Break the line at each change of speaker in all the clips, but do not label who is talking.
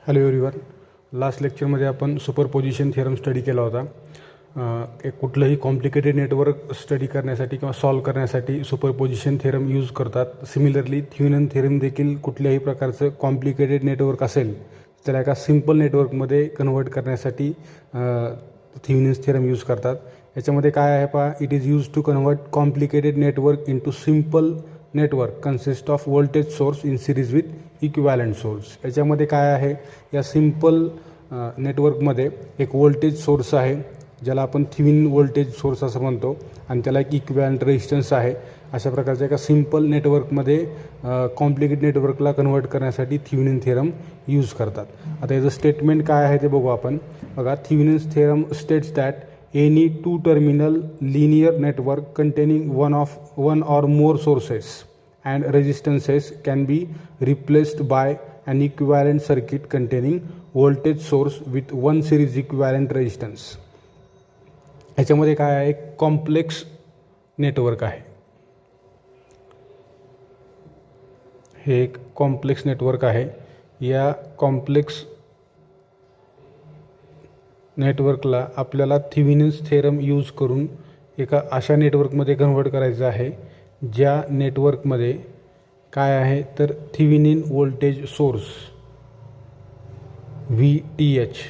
Hello everyone. Last लेक्चरमध्ये आपण superposition theorem study केला होता. एक कुठलंही कॉम्प्लिकेटेड नेटवर्क स्टडी करण्यासाठी किंवा सॉल्व करण्यासाठी सुपरपोजिशन थिअरम यूज करतात. सिमिलरली थेवेनिन थिअरम देखील कुठल्याही प्रकारचं कॉम्प्लिकेटेड नेटवर्क असेल त्याला एका सिम्पल नेटवर्कमध्ये कन्वर्ट करण्यासाठी थेवेनिन्स थिअरम यूज करतात. याच्यामध्ये काय आहे पहा, it is use to convert complicated network into simple network consist of voltage source in series with equivalent source. याच्यामध्ये काय आहे, या सिम्पल नेटवर्कमध्ये एक वोल्टेज सोर्स आहे ज्याला आपण थेवेनिन वोल्टेज सोर्स असं म्हणतो आणि त्याला एक इक्विवॅलंट रेजिस्टन्स आहे. अशा प्रकारच्या एका सिम्पल नेटवर्कमध्ये कॉम्प्लिकेटेड नेटवर्कला कन्वर्ट करण्यासाठी थेवेनिन थिअरम यूज करतात. आता याचं स्टेटमेंट काय आहे ते बघू आपण. बघा, Thevenin's theorem states that any two terminal linear network containing one or more sources and resistances can be replaced by an equivalent circuit containing voltage source with one series equivalent resistance. याच्यामध्ये काय आहे, complex network आहे. हे एक complex network आहे. या complex नेटवर्कला आपल्याला थेवेनिन्स थिअरम यूज करून एका अशा नेटवर्कमध्ये कन्वर्ट करायचं आहे ज्या नेटवर्कमध्ये काय आहे तर थेवेनिन वोल्टेज सोर्स VTH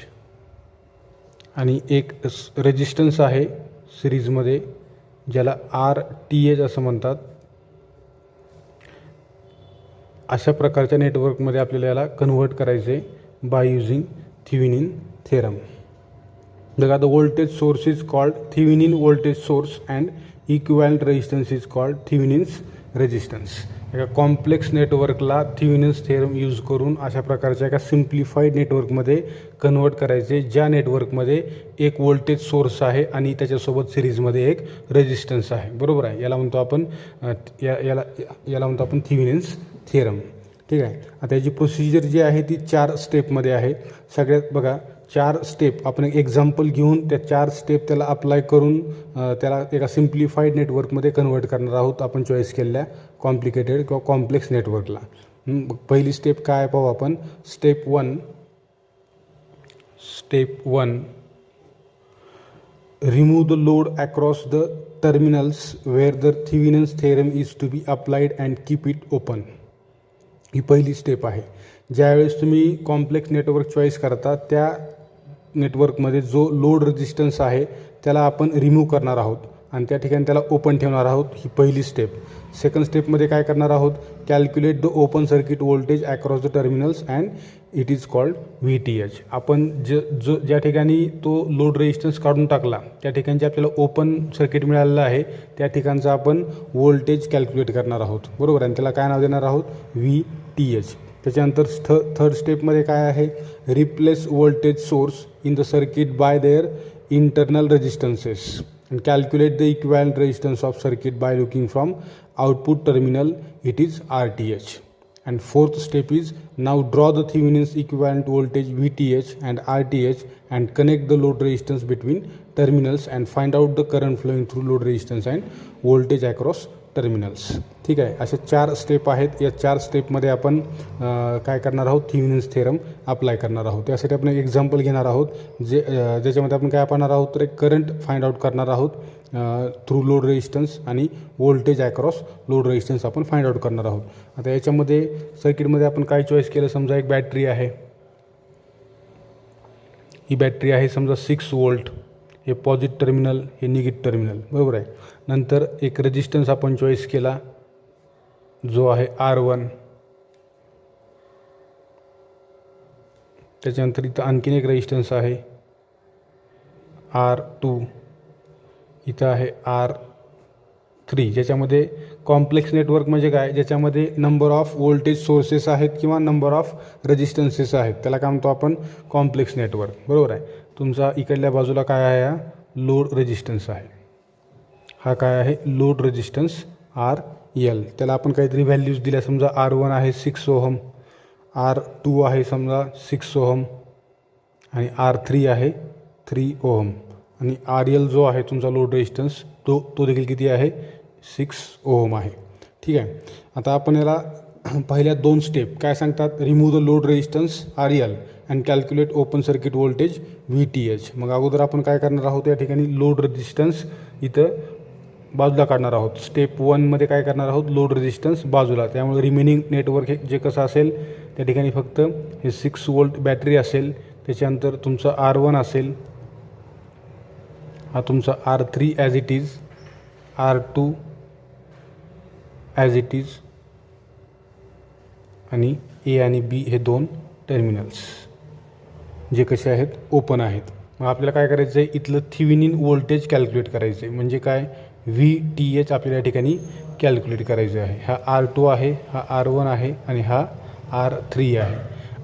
आणि एक रेजिस्टन्स आहे सिरीजमध्ये ज्याला RTH असं म्हणतात. अशा प्रकारच्या नेटवर्कमध्ये आपल्याला याला कन्वर्ट करायचे बाय युजिंग थेवेनिन थिअरम. बघा, the voltage source is called Thevenin voltage source and equivalent resistance is called Thevenin's resistance. एका कॉम्प्लेक्स नेटवर्कला थेवेनिन्स थिअरम यूज करून अशा प्रकारच्या एका सिम्प्लिफाईड नेटवर्कमध्ये कन्वर्ट करायचे ज्या नेटवर्कमध्ये एक वोल्टेज सोर्स आहे आणि त्याच्यासोबत सिरीजमध्ये एक रेजिस्टन्स आहे. बरोबर आहे. याला म्हणतो आपण याला म्हणतो आपण थेवेनिन्स थिअरम. ठीक आहे. आता याची प्रोसिजर जी आहे ती 4 स्टेपमध्ये आहे. सगळ्यात बघा, 4 स्टेप आपण एक एक्झाम्पल घेऊन त्या 4 स्टेप त्याला अप्लाय करून त्याला एका सिम्प्लिफाईड नेटवर्कमध्ये कन्वर्ट करणार आहोत आपण चॉईस केलेल्या कॉम्प्लिकेटेड किंवा कॉम्प्लेक्स नेटवर्कला. पहिली स्टेप काय पाहू आपण. Step 1 remove the load across the terminals where the Thevenin's theorem is to be applied and keep it open. ही पहिली स्टेप आहे. ज्यावेळेस तुम्ही कॉम्प्लेक्स नेटवर्क चॉईस करता त्या नेटवर्कमध्ये जो लोड रेजिस्टन्स आहे त्याला आपण रिमूव्ह करणार आहोत आणि त्या ठिकाणी त्याला ओपन ठेवणार आहोत. ही पहिली स्टेप. सेकंड स्टेपमध्ये काय करणार आहोत, calculate the open circuit voltage across the terminals and it is called VTH. आपण ज्या ठिकाणी तो लोड रेजिस्टन्स काढून टाकला त्या ठिकाणी जे आपल्याला ओपन सर्किट मिळालेलं आहे त्या ठिकाणचं आपण व्होल्टेज कॅल्क्युलेट करणार आहोत. बरोबर. आणि त्याला काय नाव देणार आहोत, VTH. त्याच्यानंतर थर्ड स्टेपमध्ये काय आहे, replace voltage source in the circuit by their internal resistances and calculate the equivalent resistance of circuit by looking from output terminal, it is RTH. And fourth step is now draw the Thevenin's equivalent voltage VTH and RTH and connect the load resistance between terminals and find out the current flowing through load resistance and voltage across terminals. ठीक आहे. अशा 4 step आहेत. या 4 स्टेपमध्ये आपण काय करणार आहोत, थेवेनिन्स थिअरम अप्लाय करणार आहोत. त्यासाठी आपण एक एक्झाम्पल घेणार आहोत ज्याच्यामध्ये आपण काय पाहणार आहोत तर एक करंट फाइंड आउट करणार आहोत थ्रू लोड रेजिस्टन्स आणि व्होल्टेज अक्रॉस लोड रेजिस्टन्स आपण फाइंड आउट करणार आहोत. आता याच्यामध्ये सर्किटमध्ये आपण काय चॉईस केलं, समजा एक बॅटरी आहे. ही बॅटरी आहे समजा 6 वोल्ट. हे पॉझिटिव्ह टर्मिनल, हे निगेटिव्ह टर्मिनल. बरोबर आहे. नंतर एक रेजिस्टन्स आपण चॉईस केला जो आहे R1. त्याच्यानंतर इथं आणखीन एक रेजिस्टन्स आहे R2. इथं आहे R3. ज्याच्यामध्ये कॉम्प्लेक्स नेटवर्क म्हणजे काय, ज्याच्यामध्ये नंबर ऑफ व्होल्टेज सोर्सेस आहेत किंवा नंबर ऑफ रेजिस्टन्सेस आहेत त्याला काय म्हणतो आपण, कॉम्प्लेक्स नेटवर्क. बरोबर आहे. तुमचा इकडल्या बाजूला काय आहे, हा लोड रेजिस्टन्स आहे. हा काय आहे, लोड रेजिस्टन्स RL. त्याला आपण काहीतरी व्हॅल्यूज दिल्या, समजा R1 आहे 6 ओहम, R2 आहे समजा 6 ओहम आणि R3 आहे 3 ओहम आणि RL जो आहे तुमचा लोड रेजिस्टन्स तो देखील किती आहे, 6 ओहम आहे. ठीक आहे. आता आपण याला पहिल्या 2 स्टेप काय सांगतात, remove the load resistance RL and calculate open circuit voltage VTH. मग अगोदर आपण काय करणार आहोत, या ठिकाणी लोड रेजिस्टन्स इथं बाजूला काढणार आहोत. स्टेप 1मध्ये काय करणार आहोत, लोड रेजिस्टन्स बाजूला. त्यामुळे रिमेनिंग नेटवर्क हे जे कसं असेल त्या ठिकाणी फक्त हे 6 वोल्ट बॅटरी असेल, त्याच्यानंतर तुमचा R1 असेल, हा तुमचा R3 as it is, R2 as it is, आणि A आणि B हे 2 टर्मिनल्स जे कसे आहेत, ओपन आहेत. मग आपल्याला काय करायचं आहे, इथलं थेवेनिन व्होल्टेज कॅल्क्युलेट करायचं आहे. म्हणजे काय, VTH आपल्याला या ठिकाणी कॅल्क्युलेट करायचं आहे. हा R2 आहे, हा R1 आहे आणि हा R3 आहे.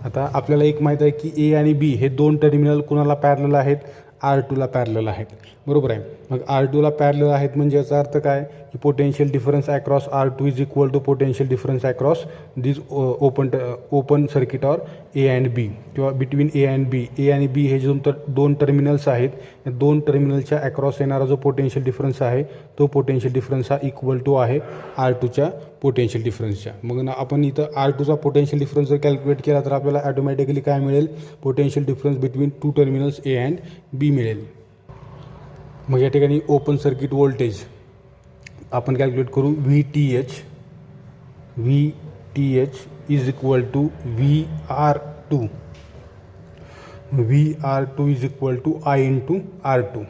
आता आपल्याला एक माहीत आहे की A आणि B हे 2 टर्मिनल कुणाला पॅरलल आहेत, R2ला पॅरलल आहेत, बरोबर आहे. मग R2ला पॅरलल आहेत म्हणजे याचा अर्थ काय, की potential difference across R2 is equal to potential difference across this open circuit or A and B, किंवा between A and B. A आणि B हे जे 2 टर्मिनल्स आहेत, या 2 टर्मिनलच्या अक्रॉस येणारा जो पोटेन्शियल डिफरन्स आहे तो पोटेन्शियल डिफरन्स हा इक्वल टू आहे R2च्या पोटेन्शियल डिफरन्सच्या. मग आपण इथं R2चा पोटेन्शियल डिफरन्स जर कॅल्क्युलेट केला तर आपल्याला ॲटोमॅटिकली काय मिळेल, potential difference between 2 terminals A and B मिळेल. मग या ठिकाणी ओपन सर्किट व्होल्टेज आपण कॅल्क्युलेट करू, VTH is equal to VR2. VR2 is equal to I into R2.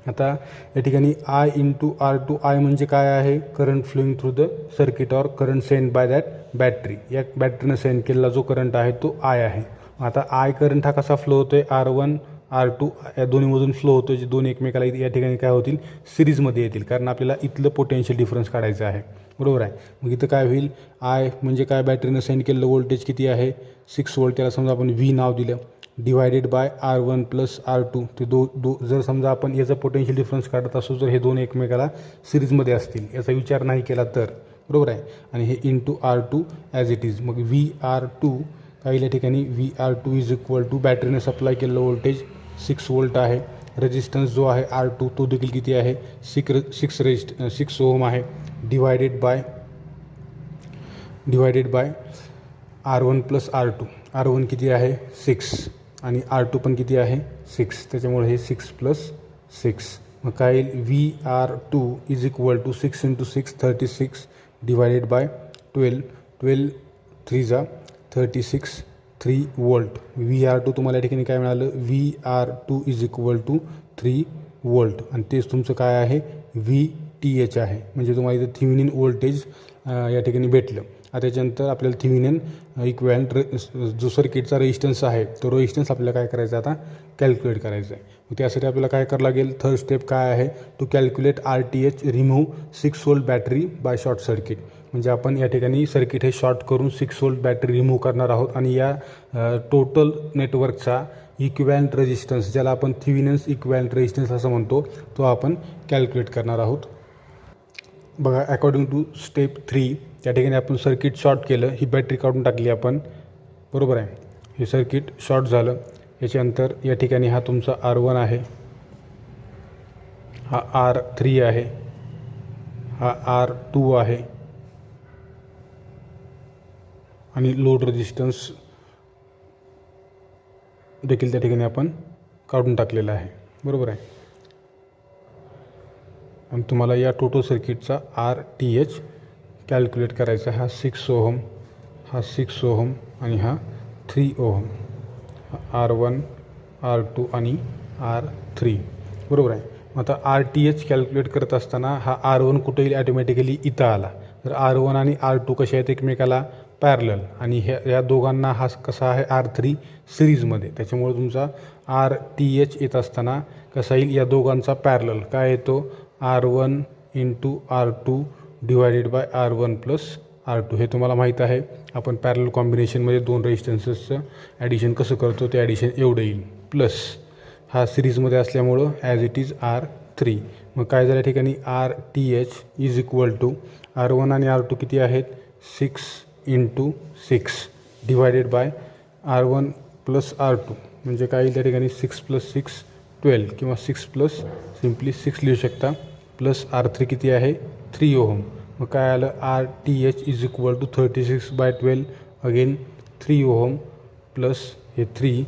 आता या ठिकाणी I इंटू R2, I म्हणजे काय आहे, current flowing through the circuit or current send by that battery. या बॅटरीनं सेंड केलेला जो करंट आहे तो I आहे. आता I करंट हा कसा फ्लो होतो आहे, R1 R2 या दोन्हीमधून फ्लो होतो, जे 2 एकमेकाला या ठिकाणी काय होतील, सिरीजमध्ये येतील, कारण आपल्याला इथलं पोटेन्शियल डिफरन्स काढायचं आहे, बरोबर आहे. मग इथं काय होईल, I म्हणजे काय, बॅटरीनं सेंड केलेलं व्होल्टेज किती आहे, 6 वोल्ट, त्याला समजा आपण V नाव दिलं, divided by R1 plus R2. ते जर समजा आपण याचा पोटेन्शियल डिफरन्स काढत असो जर हे 2 एकमेकाला सिरीजमध्ये असतील, याचा विचार नाही केला तर, बरोबर आहे. आणि हे into R2 as it is. मग VR2 काय या ठिकाणी, VR2 इज इक्वल टू बॅटरीने सप्लाय केलेलं व्होल्टेज 6 वोल्ट आहे. रेजिस्टन्स जो आहे R2 तो देखील किती आहे, 6 ओम आहे, divided by R1 plus R2. R1 किती आहे, 6, आणि R2 पण किती आहे, 6, त्याच्यामुळे हे 6 प्लस 6. मग काय येईल, VR2 is equal to 6 into 6 36 divided by 12 3 जा 36 3 वोल्ट. VR2 तुम्हाला या ठिकाणी काय मिळालं, VR2 is equal to 3 volt, आणि तेच तुमचं काय आहे, VTH आहे. म्हणजे तुम्हाला इथं थेवेनिन व्होल्टेज या ठिकाणी भेटलं. आता त्याच्यानंतर आपल्याला थेवेनिन इक्वॅलंट जो सर्किटचा रेजिस्टन्स आहे तो रेजिस्टन्स आपल्याला काय करायचा, आता कॅल्क्युलेट करायचा आहे. मग त्यासाठी आपल्याला काय करावं लागेल, थर्ड स्टेप काय आहे, to calculate RTH remove 6 volt battery by short circuit. म्हणजे आपण या ठिकाणी सर्किट हे शॉर्ट करून 6 वोल्ट बॅटरी रिमूव्ह करणार आहोत, आणि या टोटल नेटवर्कचा इक्वॅलंट रेजिस्टन्स, ज्याला आपण थेवेनिन्स इक्वॅलंट रेजिस्टन्स असं म्हणतो, तो आपण कॅल्क्युलेट करणार आहोत. बघा, अकॉर्डिंग टू स्टेप 3 त्या ठिकाणी आपण सर्किट शॉर्ट केलं, ही बॅटरी काढून टाकली आपण, बरोबर आहे. हे सर्किट शॉर्ट झालं. याच्यानंतर या ठिकाणी हा तुमचा R1 आहे, हा R3 आहे, हा R2 आहे, आणि लोड रेजिस्टन्स देखील त्या ठिकाणी आपण काढून टाकलेला आहे, बरोबर आहे. आणि तुम्हाला या टोटल सर्किटचा RTH कॅल्क्युलेट करायचा आहे. हा 6 ओहम, हा 6 ओहम, आणि हा 3 ओहम, R1 R2 आणि R3, बरोबर आहे. मग आता RTH कॅल्क्युलेट करत असताना हा R1 कुठे येईल, ॲटोमॅटिकली इथं आला. तर R1 आणि R2 कसे आहेत, एकमेकाला पॅरलल, आणि या दोघांना हा कसा आहे, R3 सिरीजमध्ये. त्याच्यामुळे तुमचा RTH येत असताना कसा येईल, या दोघांचा पॅरलल काय येतो, R1 into R2 divided by R1 plus R2. हे तुम्हाला माहीत आहे, आपण पॅरलल कॉम्बिनेशनमध्ये 2 रेजिस्टन्सेसचं ॲडिशन कसं करतो, ते ॲडिशन एवढं येईल, प्लस हा सिरीजमध्ये असल्यामुळं ॲज इट इज R3. मग काय झालं, ठिकाणी RTH is equal to R1 आणि R2 किती आहेत, 6 into 6 divided by R1 plus R2. म्हणजे काय येईल त्या ठिकाणी, 6 प्लस 6 12, किंवा 6 प्लस सिम्पली 6 लिहू शकता, प्लस R3 किती आहे, 3 ओहम. मग काय आलं, RTH is equal to 36/12 again 3 ohm plus हे 3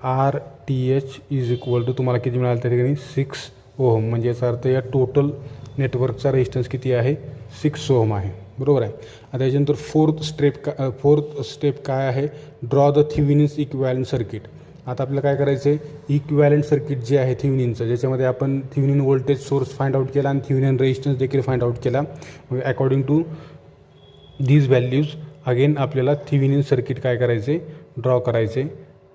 RTH इज इक्वल टू तुम्हाला किती मिळालं त्या ठिकाणी 6 ओहम. म्हणजे याचा अर्थ या टोटल नेटवर्कचा रेजिस्टन्स किती आहे 6 ओहम आहे. बरोबर आहे. आता याच्यानंतर फोर्थ स्टेप काय आहे, ड्रॉ द थिव्हिनिन्स इक्विव्हॅलंट सर्किट. आता आपल्याला काय करायचं आहे, इक्विव्हॅलंट सर्किट जे आहे थिव्हिनिनचं, ज्याच्यामध्ये आपण Thevenin voltage source find out केला आणि थिव्हिनिन रेजिस्टन्स देखील फाइंड आउट केला. मग according to these values again आपल्याला थिव्हिनिन सर्किट काय करायचे, ड्रॉ करायचे.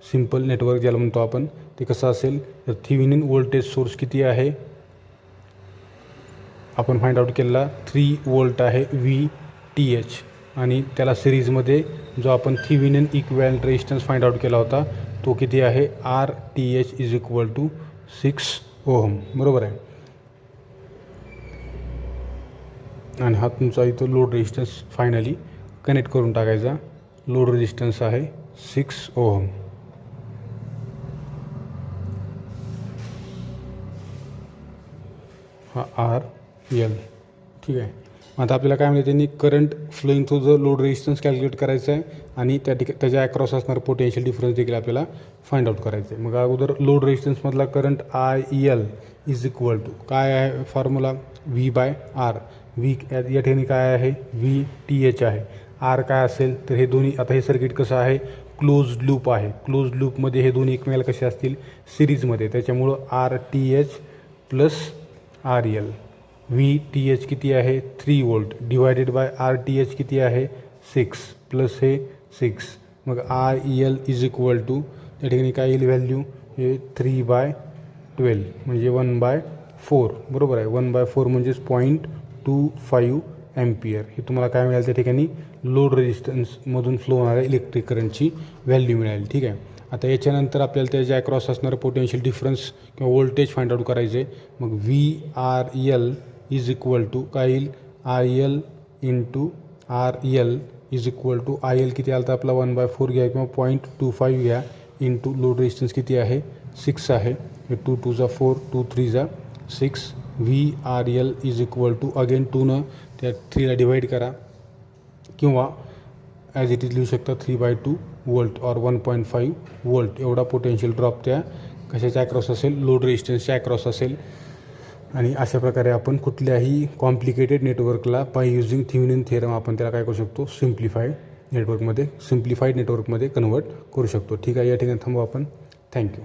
सिम्पल नेटवर्क ज्याला म्हणतो आपण, ते कसं असेल तर थिव्हिनिन व्होल्टेज सोर्स किती आहे आपण फाइंड आउट केला 3 वोल्ट आहे VTH, आणि त्याला सिरीजमध्ये जो आपण Thevenin equivalent resistance find out केला होता तो किती आहे RTH is equal to 6 ohm. बरोबर आहे. आणि हा तुमचा इथं लोड रेजिस्टन्स फायनली कनेक्ट करून टाकायचा. लोड रेजिस्टन्स आहे 6 ओहम. हा RL. ठीक आहे. आता आपल्याला काय म्हणजे त्यांनी current flowing through the load resistance calculate करायचं आहे आणि त्याच्या अक्रॉस असणारं पोटेन्शियल डिफरन्स देखील आपल्याला फाइंड आउट करायचं आहे. मग अगोदर लोड रेजिस्टन्समधला current IL is equal to काय आहे फॉर्म्युला V/R. V या ठिकाणी काय आहे VTH आहे. R काय असेल तर हे दोन्ही, आता हे सर्किट कसं आहे क्लोज्ड लूप आहे. क्लोज्ड लूपमध्ये हे दोन्ही एकमेकाला कसे असतील सिरीजमध्ये, त्याच्यामुळं RTH प्लस RL. VTH किती आहे 3 वोल्ट डिवायडेड बाय RTH किती आहे 6 प्लस हे 6. मग IL इज इक्वल टू त्या ठिकाणी काय येईल व्हॅल्यू, हे 3/12 म्हणजे 1/4. बरोबर आहे. 1/4 म्हणजेच 0.25 एम्पियर. हे तुम्हाला काय मिळालं त्या ठिकाणी लोड रेजिस्टन्समधून फ्लो होणाऱ्या इलेक्ट्रिक करंटची व्हॅल्यू मिळाली. ठीक आहे. आता याच्यानंतर आपल्याला त्याच्या अक्रॉस असणारं पोटेन्शियल डिफरन्स किंवा व्होल्टेज फाइंड आउट करायचे. मग VRL इज इक्वल टू काय येईल IL into RL is equal to IL किती आलं तर आपला 1/4 घ्या किंवा 0.25 घ्या इंटू लोड रेजिस्टन्स किती आहे 6 आहे. 2 2 जा 4 2 3 जा 6. VRL is equal to again 2 त्या 3ला डिवाइड करा किंवा ॲज इट इज लिहू शकता 3/2 वोल्ट और 1.5 वोल्ट एवढा पोटेन्शियल ड्रॉप त्या कशाच्या अक्रॉस असेल लोड रेजिस्टन्सच्या अक्रॉस असेल. आणि अशा प्रकारे आपण कुठल्याही कॉम्प्लिकेटेड नेटवर्कला बाय युझिंग थिव्हिनिन थेरम आपण त्याला काय करू शकतो सिम्प्लिफाईड नेटवर्कमध्ये कन्वर्ट करू शकतो. ठीक आहे. या ठिकाणी थांबू आपण. थँक्यू.